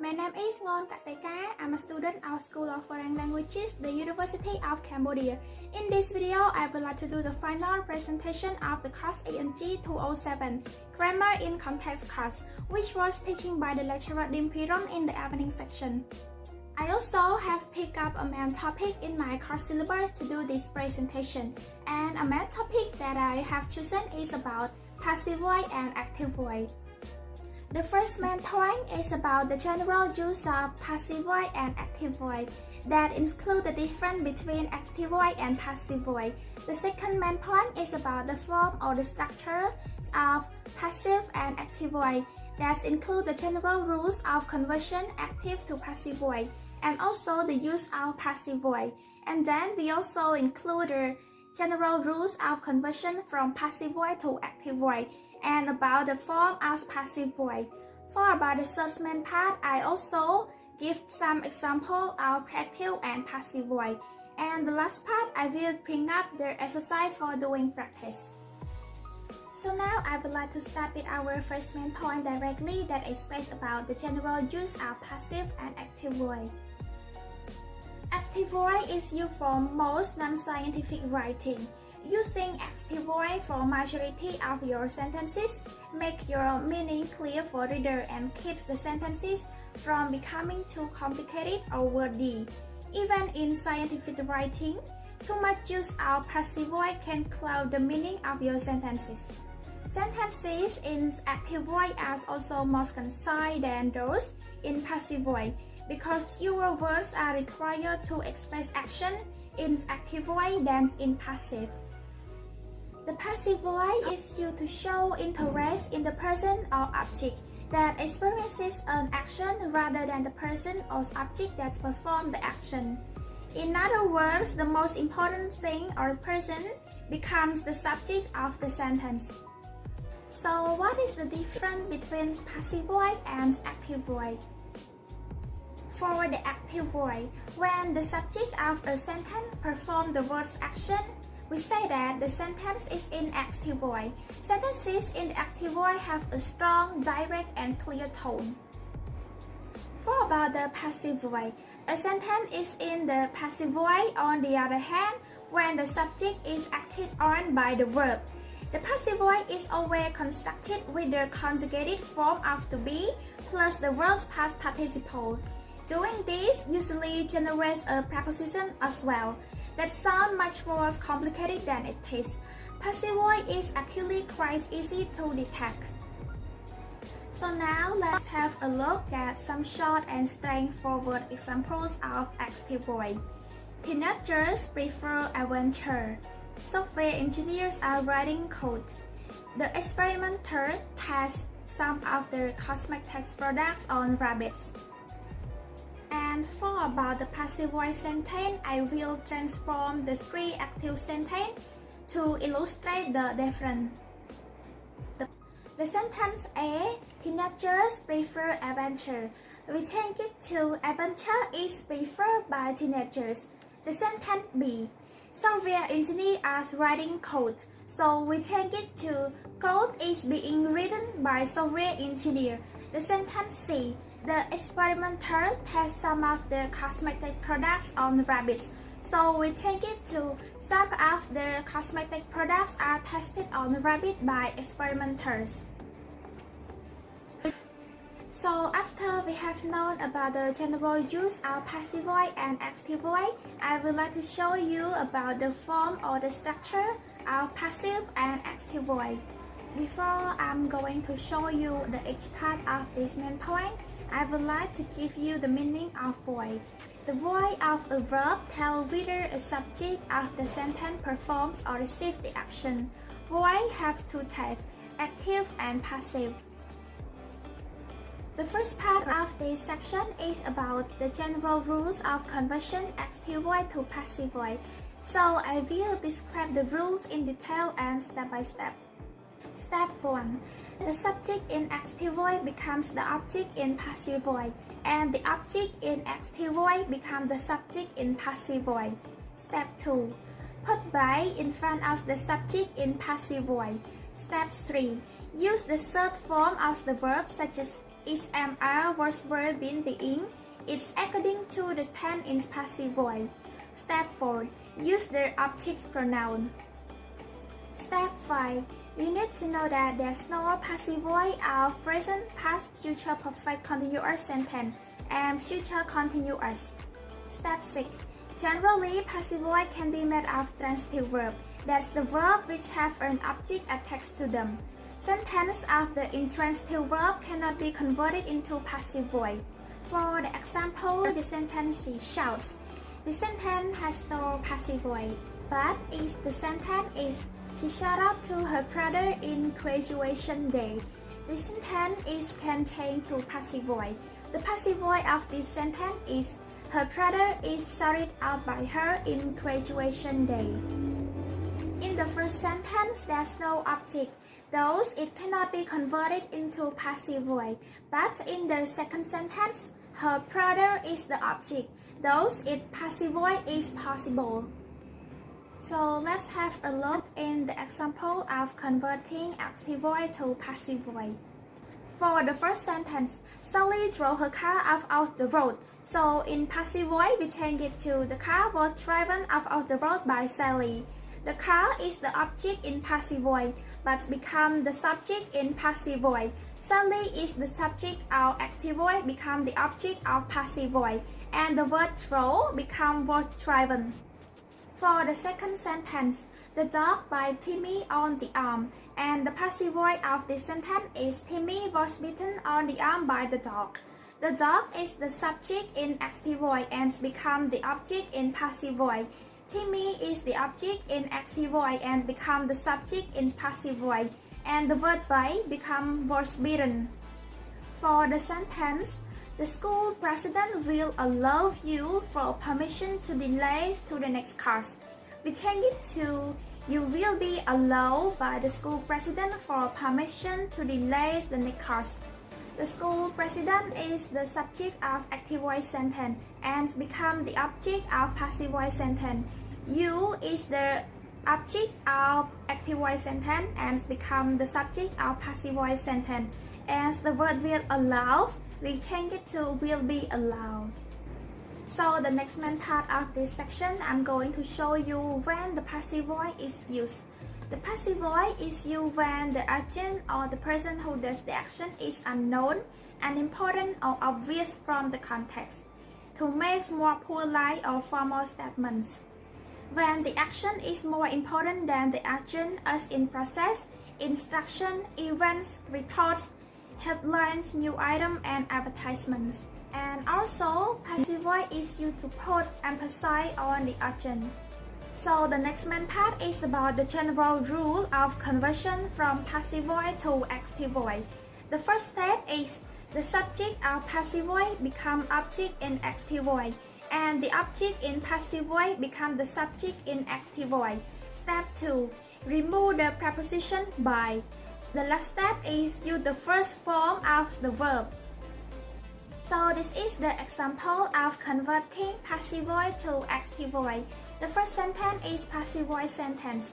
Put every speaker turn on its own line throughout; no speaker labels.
My name is Ngon Kateka. I'm a student of School of Foreign Languages, the University of Cambodia. In this video, I would like to do the final presentation of the course ANG 207, Grammar in Context course, which was teaching by the lecturer Dim Piron in the evening section. I also have picked up a main topic in my course syllabus to do this presentation, and a main topic that I have chosen is about passive voice and active voice. The first main point is about the general use of passive voice and active voice that include the difference between active voice and passive voice. The second main point is about the form or the structure of passive and active voice that include the general rules of conversion active to passive voice and also the use of passive voice. And then we also include the general rules of conversion from passive voice to active voice and about the form of passive voice. For about the third main part, I also give some example of active and passive voice. And the last part, I will bring up the exercise for doing practice. So now I would like to start with our first main point directly that explains about the general use of passive and active voice. Active voice is used for most non-scientific writing. Using active voice for majority of your sentences make your meaning clear for reader and keeps the sentences from becoming too complicated or wordy. Even in scientific writing, too much use of passive voice can cloud the meaning of your sentences. Sentences in active voice are also more concise than those in passive voice because fewer words are required to express action in active voice than in passive. The passive voice is used to show interest in the person or object that experiences an action rather than the person or object that performs the action. In other words, the most important thing or person becomes the subject of the sentence. So what is the difference between passive voice and active voice? For the active voice, when the subject of a sentence performs the word's action, we say that the sentence is in active voice. Sentences in the active voice have a strong, direct, and clear tone. For about the passive voice, a sentence is in the passive voice. On the other hand, when the subject is acted on by the verb, the passive voice is always constructed with the conjugated form of to be plus the verb's past participle. Doing this usually generates a preposition as well that sounds much more complicated than it is. Passive voice is actually quite easy to detect. So now let's have a look at some short and straightforward examples of active voice. Teenagers prefer adventure. Software engineers are writing code. The experimenter tests some of the cosmetic products on rabbits. And for about the passive voice sentence, I will transform the three active sentences to illustrate the difference. The sentence A, teenagers prefer adventure. We change it to adventure is preferred by teenagers. The sentence B, software engineers are writing code. So we change it to code is being written by software engineer. The sentence C, the experimenter tests some of the cosmetic products on rabbits. So we change it to some of the cosmetic products are tested on rabbits by experimenters. So after we have known about the general use of passive voice and active voice, I would like to show you about the form or the structure of passive and active voice. Before I'm going to show you the each part of this main point, I would like to give you the meaning of voice. The voice of a verb tells whether a subject of the sentence performs or receives the action. Voice have two types, active and passive. The first part of this section is about the general rules of conversion active voice to passive voice. So I will describe the rules in detail and step by step. Step 1. The subject in active voice becomes the object in passive voice, and the object in active voice becomes the subject in passive voice. Step 2. Put by in front of the subject in passive voice. Step 3. Use the third form of the verb such as is MR was verb being. It's according to the tense in passive voice. Step 4. Use the object pronoun. Step 5. You need to know that there's no passive voice of present, past, future perfect continuous sentence and future continuous. Step 6. Generally, passive voice can be made of transitive verb. That's the verb which have an object attached to them. Sentence of the intransitive verb cannot be converted into passive voice. For the example, the sentence she shouts. The sentence has no passive voice, but the sentence is she shouted out to her brother in graduation day. The sentence can change to passive voice. The passive voice of this sentence is her brother is shouted out by her in graduation day. In the first sentence, there's no object, thus it cannot be converted into passive voice. But in the second sentence, her brother is the object, thus its passive voice is possible. So let's have a look in the example of converting active voice to passive voice. For the first sentence, Sally drove her car off the road. So in passive voice, we change it to the car was driven off the road by Sally. The car is the object in passive voice, but become the subject in passive voice. Sally is the subject of active voice, become the object of passive voice, and the word drove become was driven. For the second sentence, the dog bit Timmy on the arm, and the passive voice of this sentence is Timmy was bitten on the arm by the dog. The dog is the subject in active voice and become the object in passive voice. Timmy is the object in active voice and become the subject in passive voice, and the word bite become was bitten. For the sentence, the school president will allow you for permission to delay to the next class. We change it to you will be allowed by the school president for permission to delay the next class. The school president is the subject of active voice sentence and become the object of passive voice sentence. You is the object of active voice sentence and become the subject of passive voice sentence. As the word will allow, we change it to will be allowed. So the next main part of this section, I'm going to show you when the passive voice is used. The passive voice is used when the agent or the person who does the action is unknown, unimportant or obvious from the context, to make more polite or formal statements. When the action is more important than the agent as in process, instruction, events, reports, headlines, new item, and advertisements. And also, passive voice is used to put emphasis on the agent. So the next main part is about the general rule of conversion from passive voice to active voice. The first step is the subject of passive voice become object in active voice, and the object in passive voice become the subject in active voice. Step 2. Remove the preposition by. The last step is use the first form of the verb. So this is the example of converting passive voice to active voice. The first sentence is passive voice sentence.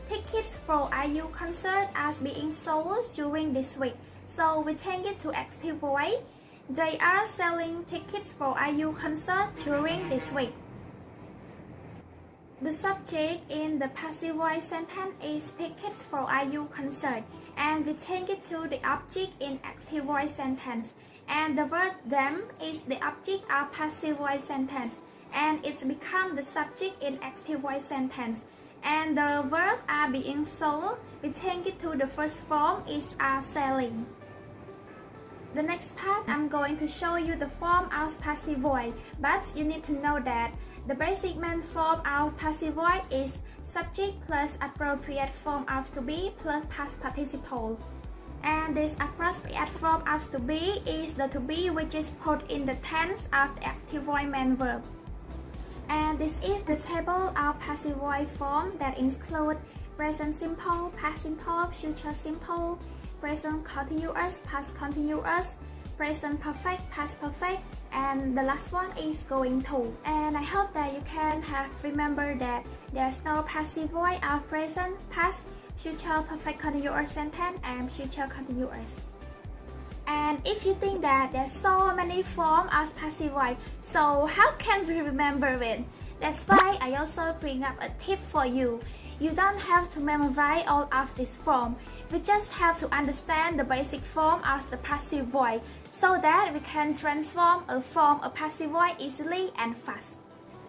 Tickets for IU concert are being sold during this week. So we change it to active voice. They are selling tickets for IU concert during this week. The subject in the passive voice sentence is tickets for IU concert, and we change it to the object in active voice sentence. And the word them is the object of passive voice sentence, and it's become the subject in active voice sentence. And the verb are being sold, we change it to the first form is are selling. The next part, I'm going to show you the form of passive voice, but you need to know that the basic main form of passive voice is subject plus appropriate form of to be plus past participle. And this appropriate form of to be is the to be which is put in the tense of the active voice main verb. And this is the table of passive voice form that include present simple, past simple, future simple, present continuous, past continuous, present perfect, past perfect, and the last one is going to. And I hope that you can have remembered that there's no passive voice of present, past, future perfect continuous sentence and future continuous. And if you think that there's so many forms as passive voice, so how can we remember it? That's why I also bring up a tip for you. You don't have to memorize all of this form. We just have to understand the basic form as the passive voice so that we can transform a form of passive voice easily and fast.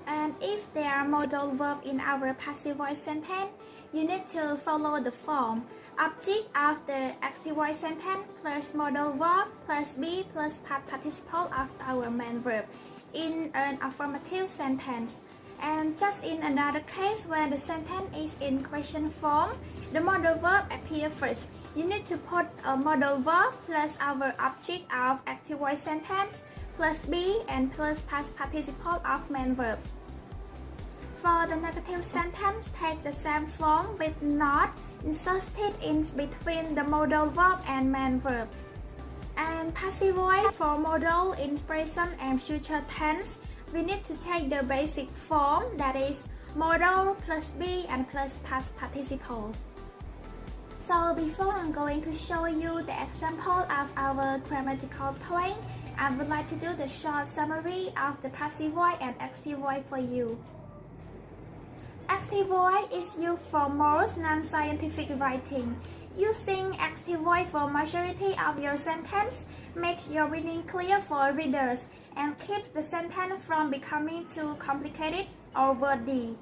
And if there are modal verbs in our passive voice sentence, you need to follow the form. Object of the active voice sentence plus modal verb plus be plus past participle of our main verb in an affirmative sentence. And just in another case when the sentence is in question form, the modal verb appears first. You need to put a modal verb plus our object of active voice sentence plus be and plus past participle of main verb. For the negative sentence, take the same form with not inserted in between the modal verb and main verb. And passive voice for modal in present and future tense, we need to take the basic form, that is modal plus be and plus past participle. So before I'm going to show you the example of our grammatical point, I would like to do the short summary of the passive voice and active voice for you. Active voice is used for most non-scientific writing. Using active voice for majority of your sentence makes your reading clear for readers and keeps the sentence from becoming too complicated or wordy.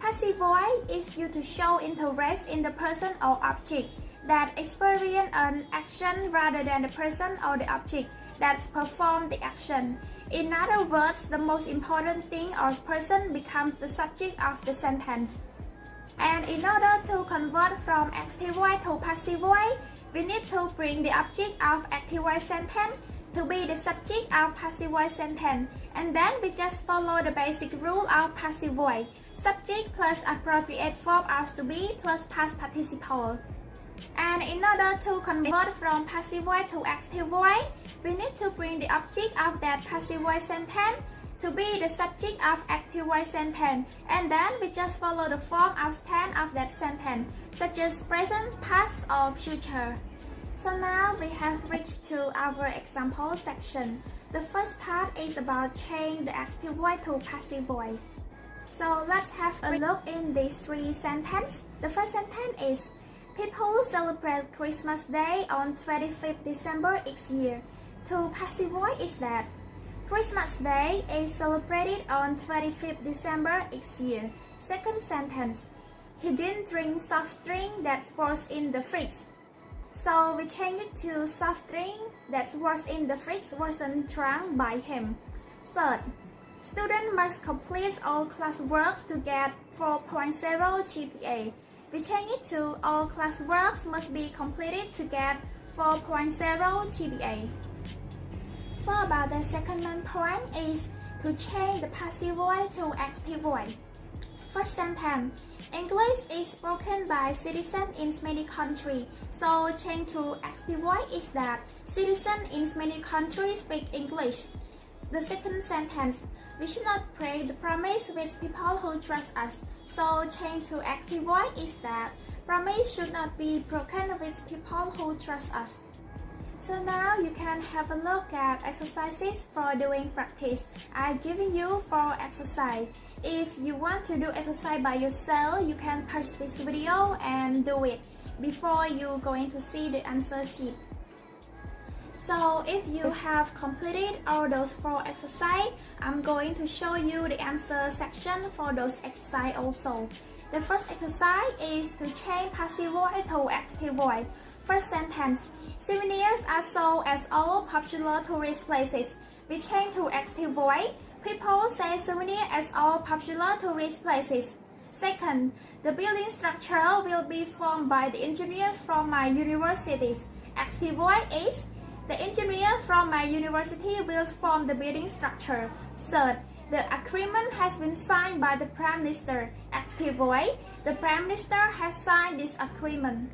Passive voice is used to show interest in the person or object that experience an action rather than the person or the object that performs the action. In other words, the most important thing or person becomes the subject of the sentence. And in order to convert from active voice to passive voice, we need to bring the object of active voice sentence to be the subject of passive voice sentence. And then we just follow the basic rule of passive voice. Subject plus appropriate form of to be plus past participle. And in order to convert from passive voice to active voice, we need to bring the object of that passive voice sentence to be the subject of active voice sentence, and then we just follow the form of tense of that sentence, such as present, past, or future. So now we have reached to our example section. The first part is about changing the active voice to passive voice. So let's have a look in these three sentences. The first sentence is, people celebrate Christmas Day on 25th December each year. To passive voice is that Christmas Day is celebrated on 25th December each year. Second sentence, he didn't drink soft drink that was in the fridge. So we change it to soft drink that was in the fridge wasn't drunk by him. Third, student must complete all classwork to get 4.0 GPA. We change it to all classwork must be completed to get 4.0 GPA. For about the second main point is to change the passive voice to active voice. First sentence, English is spoken by citizens in many countries. So change to active voice is that citizens in many countries speak English. The second sentence, we should not break the promise with people who trust us. So change to active voice is that promise should not be broken with people who trust us. So now you can have a look at exercises for doing practice. I'm giving you 4 exercise. If you want to do exercise by yourself, you can pause this video and do it before you're going to see the answer sheet. So if you have completed all those 4 exercises, I'm going to show you the answer section for those exercises also. The first exercise is to change passive voice to active voice. First sentence, souvenirs are sold at all popular tourist places. We change to active voice. People say souvenirs at all popular tourist places. Second, the building structure will be formed by the engineers from my university. Active voice is, the engineer from my university will form the building structure. Third, the agreement has been signed by the Prime Minister. Active voice, the Prime Minister has signed this agreement.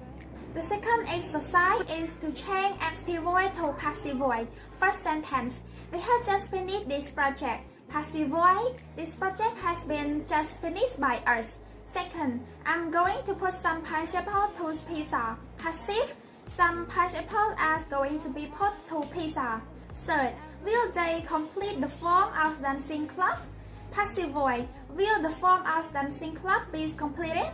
The second exercise is to change active voice to passive voice. First sentence, we have just finished this project. Passive voice, this project has been just finished by us. Second, I'm going to put some pineapple to pizza. Passive, Some participles are going to be put to pizza. Third, will they complete the form of dancing club? Passive voice, will the form of dancing club be completed?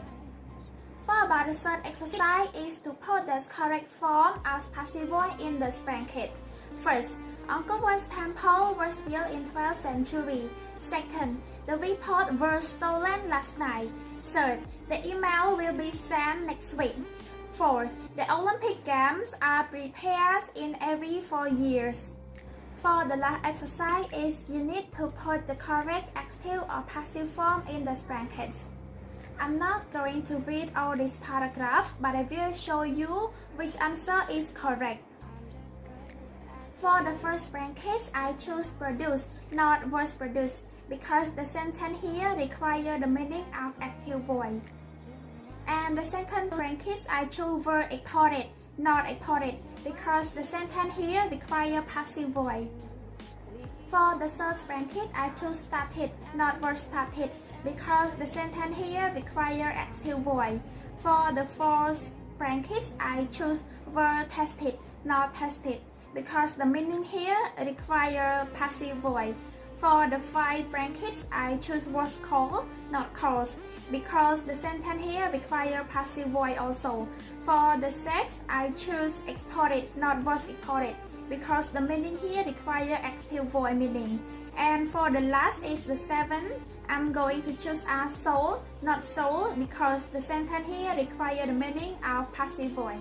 For about the third exercise is to put the correct form of passive voice in the bracket. First, Angkor Wat's temple was built in 12th century. Second, the report was stolen last night. Third, the email will be sent next week. Fourth, the Olympic Games are prepared in every 4 years. For the last exercise is you need to put the correct active or passive form in the brackets. I'm not going to read all this paragraph, but I will show you which answer is correct. For the first bracket, I choose produce, not was produced, because the sentence here requires the meaning of active voice. And the second bracket, I choose verb exported, not exported, because the sentence here requires passive voice. For the third bracket, I choose started, not verb started, because the sentence here requires active voice. For the fourth bracket, I choose verb tested, not tested, because the meaning here requires passive voice. For the five brackets, I choose was called, not caused, because the sentence here requires passive voice also. For the sixth, I choose exported, not was exported, because the meaning here requires active voice meaning. And for the last is the seventh, I'm going to choose as sold, not sold, because the sentence here requires the meaning of passive voice.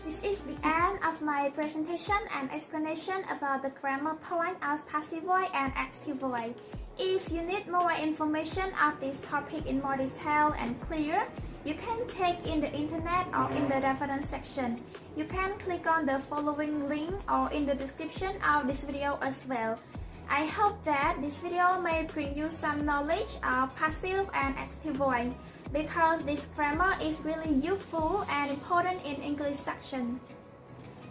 This is the end of my presentation and explanation about the grammar point of passive voice and active voice. If you need more information of this topic in more detail and clear, you can take in the internet or in the reference section. You can click on the following link or in the description of this video as well. I hope that this video may bring you some knowledge of passive and active voice, because this grammar is really useful and important in English section.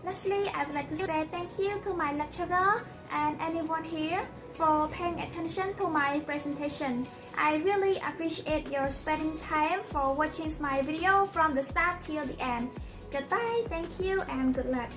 Lastly, I would like to say thank you to my lecturer and anyone here for paying attention to my presentation. I really appreciate your spending time for watching my video from the start till the end. Goodbye, thank you and good luck.